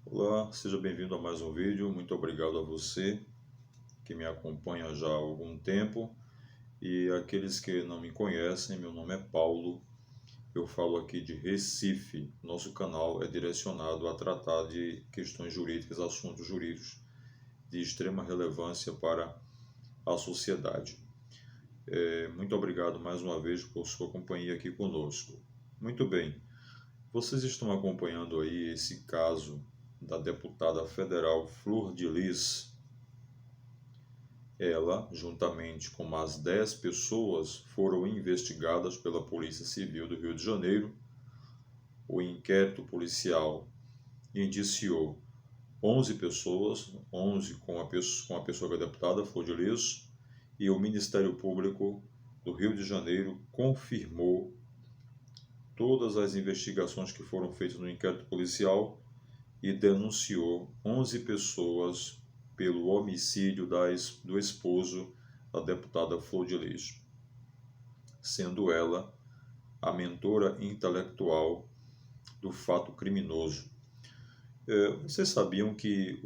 Olá, seja bem-vindo a mais um vídeo. Muito obrigado a você que me acompanha já há algum tempo e aqueles que não me conhecem, meu nome é Paulo. Eu falo aqui de Recife. Nosso canal é direcionado a tratar de questões jurídicas, assuntos jurídicos de extrema relevância para a sociedade. Muito obrigado mais uma vez por sua companhia aqui conosco. Muito bem, vocês estão acompanhando aí esse caso da deputada federal Flor de Lis. Ela, juntamente com mais 10 pessoas, foram investigadas pela Polícia Civil do Rio de Janeiro. O inquérito policial indiciou 11 pessoas, 11 com a pessoa que é deputada, Flor de Lis, e o Ministério Público do Rio de Janeiro confirmou todas as investigações que foram feitas no inquérito policial e denunciou 11 pessoas pelo homicídio do esposo da deputada Flor de Lis, sendo ela a mentora intelectual do fato criminoso. Vocês sabiam que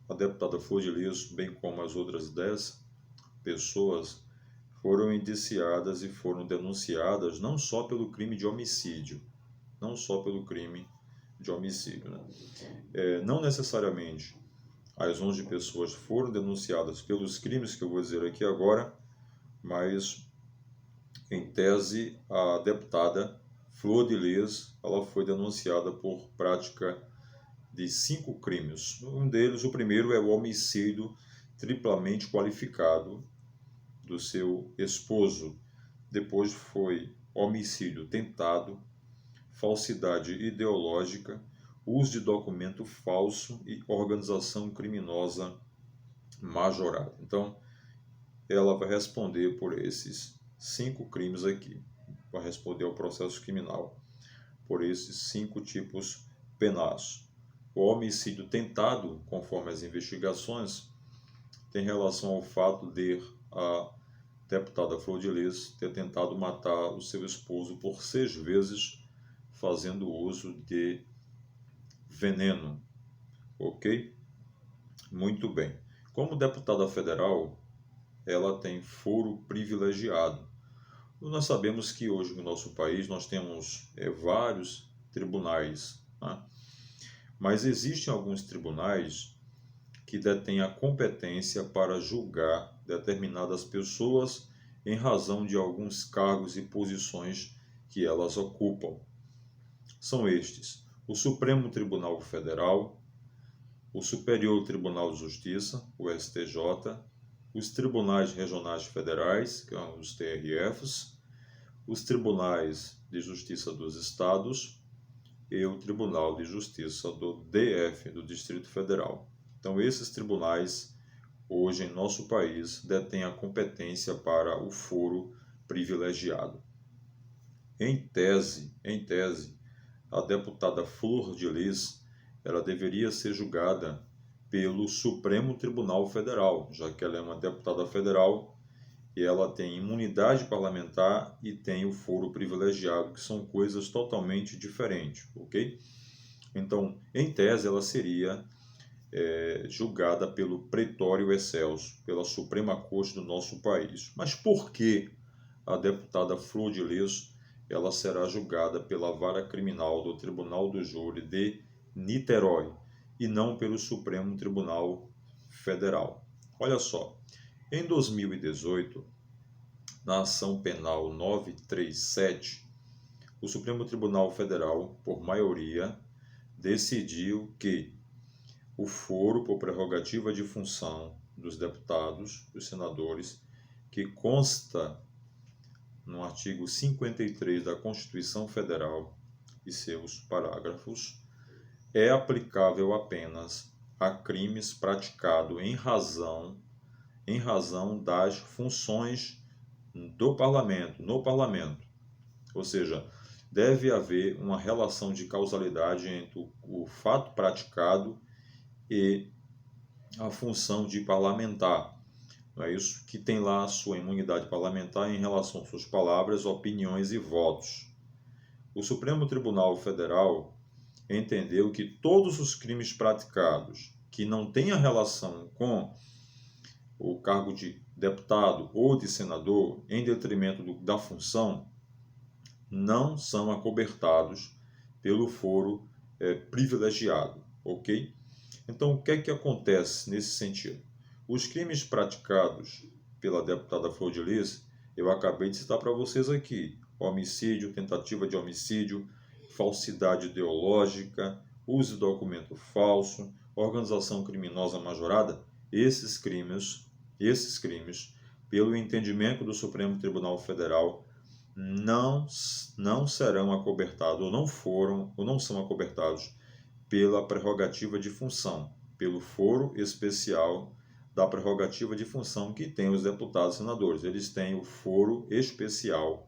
a deputada Flor de Lis, bem como as outras 10 pessoas, foram indiciadas e foram denunciadas não só pelo crime de homicídio, né? Não necessariamente as 11 pessoas foram denunciadas pelos crimes que eu vou dizer aqui agora, mas, em tese, a deputada Flor de Lis, ela foi denunciada por prática de 5 crimes. Um deles, o primeiro, é o homicídio triplamente qualificado do seu esposo. Depois foi homicídio tentado, falsidade ideológica, uso de documento falso e organização criminosa majorada. Então, ela vai responder por esses 5 crimes aqui. Vai responder ao processo criminal por esses 5 tipos penais. O homicídio tentado, conforme as investigações, tem relação ao fato de a deputada Flor de Lis ter tentado matar o seu esposo por 6 vezes, fazendo uso de veneno. Ok? Muito bem. Como deputada federal, ela tem foro privilegiado. Nós sabemos que hoje no nosso país nós temos vários tribunais, né? Mas existem alguns tribunais que detêm a competência para julgar determinadas pessoas em razão de alguns cargos e posições que elas ocupam. São estes: o Supremo Tribunal Federal, o Superior Tribunal de Justiça, o STJ, os Tribunais Regionais Federais, que são os TRFs, os Tribunais de Justiça dos Estados e o Tribunal de Justiça do DF, do Distrito Federal. Então, esses tribunais, hoje em nosso país, detêm a competência para o foro privilegiado. Em tese, a deputada Flor de Lis, ela deveria ser julgada pelo Supremo Tribunal Federal, já que ela é uma deputada federal e ela tem imunidade parlamentar e tem o foro privilegiado, que são coisas totalmente diferentes, ok? Então, em tese, ela seria julgada pelo Pretório Excelso, pela Suprema Corte do nosso país. Mas por que a deputada Flor de Lis ela será julgada pela Vara Criminal do Tribunal do Júri de Niterói e não pelo Supremo Tribunal Federal? Olha só, em 2018, na ação penal 937, o Supremo Tribunal Federal, por maioria, decidiu que o foro por prerrogativa de função dos deputados, dos senadores, que consta no artigo 53 da Constituição Federal e seus parágrafos, é aplicável apenas a crimes praticados em razão das funções do parlamento, no parlamento. Ou seja, deve haver uma relação de causalidade entre o fato praticado e a função de parlamentar. Não é isso? Que tem lá a sua imunidade parlamentar em relação às suas palavras, opiniões e votos. O Supremo Tribunal Federal entendeu que todos os crimes praticados que não tenham relação com o cargo de deputado ou de senador, em detrimento da função, não são acobertados pelo foro privilegiado, ok? Então, o que é que acontece nesse sentido? Os crimes praticados pela deputada Flor de Lis, eu acabei de citar para vocês aqui: homicídio, tentativa de homicídio, falsidade ideológica, uso de documento falso, organização criminosa majorada. Esses crimes, pelo entendimento do Supremo Tribunal Federal, não serão acobertados, ou não foram, ou não são acobertados pela prerrogativa de função, pelo foro especial da prerrogativa de função que tem os deputados e senadores. Eles têm o foro especial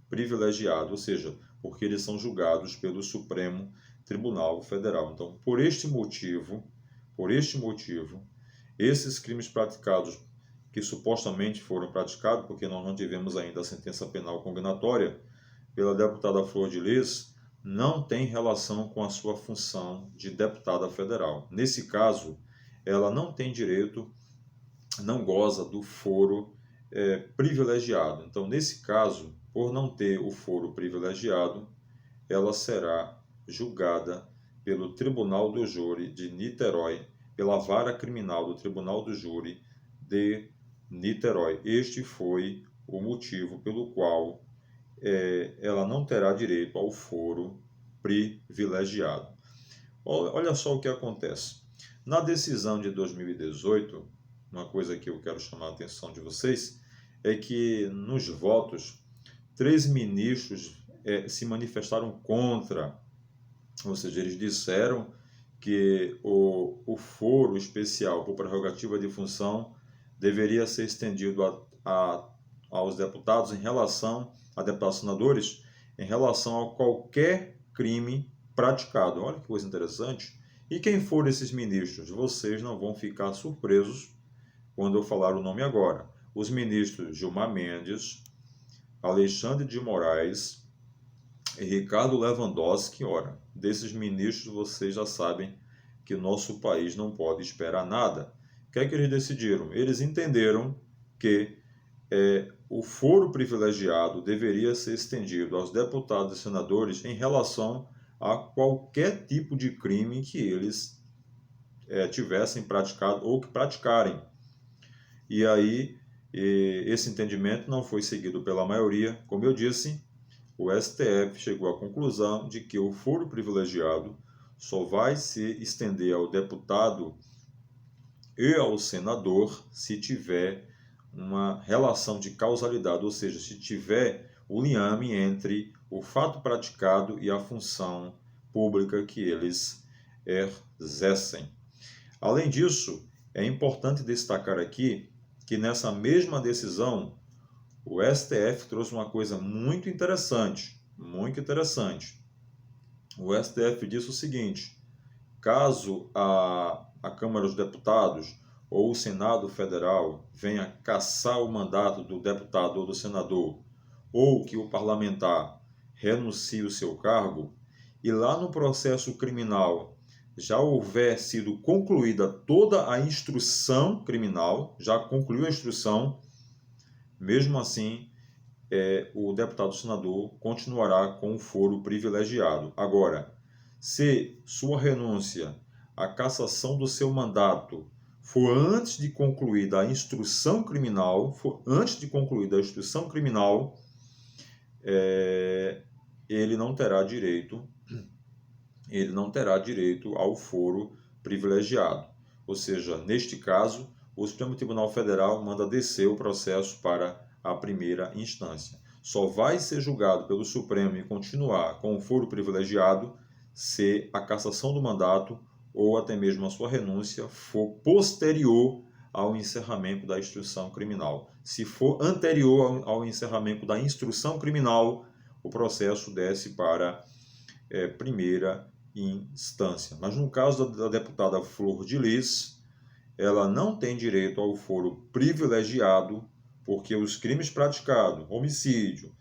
privilegiado, ou seja, porque eles são julgados pelo Supremo Tribunal Federal. Então, por este motivo, esses crimes praticados, que supostamente foram praticados, porque nós não tivemos ainda a sentença penal condenatória pela deputada Flor de Lis, não tem relação com a sua função de deputada federal. Nesse caso, ela não tem direito, não goza do foro privilegiado. Então, nesse caso, por não ter o foro privilegiado, ela será julgada pelo Tribunal do Júri de Niterói, pela Vara Criminal do Tribunal do Júri de Niterói. Este foi o motivo pelo qual ela não terá direito ao foro privilegiado. Olha só o que acontece. Na decisão de 2018, uma coisa que eu quero chamar a atenção de vocês é que nos votos, 3 ministros se manifestaram contra, ou seja, eles disseram que o foro especial por prerrogativa de função deveria ser estendido aos deputados a deputados senadores, em relação a qualquer crime praticado. Olha que coisa interessante. E quem for esses ministros? Vocês não vão ficar surpresos quando eu falar o nome agora. Os ministros Gilmar Mendes, Alexandre de Moraes e Ricardo Lewandowski. Ora, desses ministros vocês já sabem que o nosso país não pode esperar nada. O que é que eles decidiram? Eles entenderam que o foro privilegiado deveria ser estendido aos deputados e senadores em relação a qualquer tipo de crime que eles tivessem praticado ou que praticarem. E aí, esse entendimento não foi seguido pela maioria. Como eu disse, o STF chegou à conclusão de que o foro privilegiado só vai se estender ao deputado e ao senador se tiver uma relação de causalidade, ou seja, se tiver o liame entre o fato praticado e a função pública que eles exercem. Além disso, é importante destacar aqui que nessa mesma decisão, o STF trouxe uma coisa muito interessante, muito interessante. O STF disse o seguinte: caso a Câmara dos Deputados ou o Senado Federal venha cassar o mandato do deputado ou do senador, ou que o parlamentar renuncie o seu cargo, e lá no processo criminal já houver sido concluída toda a instrução criminal, já concluiu a instrução, mesmo assim, o deputado ou senador continuará com o foro privilegiado. Agora, se sua renúncia, a cassação do seu mandato, for antes de concluída a instrução criminal, ele não terá direito ao foro privilegiado. Ou seja, neste caso, o Supremo Tribunal Federal manda descer o processo para a primeira instância. Só vai ser julgado pelo Supremo e continuar com o foro privilegiado se a cassação do mandato ou até mesmo a sua renúncia for posterior ao encerramento da instrução criminal. Se for anterior ao encerramento da instrução criminal, o processo desce para primeira instância. Mas no caso da deputada Flor de Lis, ela não tem direito ao foro privilegiado, porque os crimes praticados, homicídio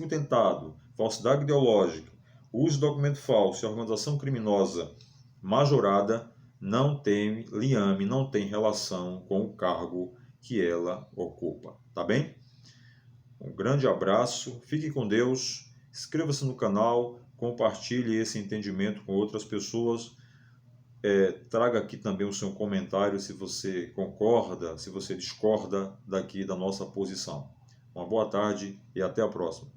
tentado, falsidade ideológica, o uso de documento falso e a organização criminosa majorada não tem liame, não tem relação com o cargo que ela ocupa, tá bem? Um grande abraço, fique com Deus, inscreva-se no canal, compartilhe esse entendimento com outras pessoas, traga aqui também o seu comentário se você concorda, se você discorda daqui da nossa posição. Uma boa tarde e até a próxima.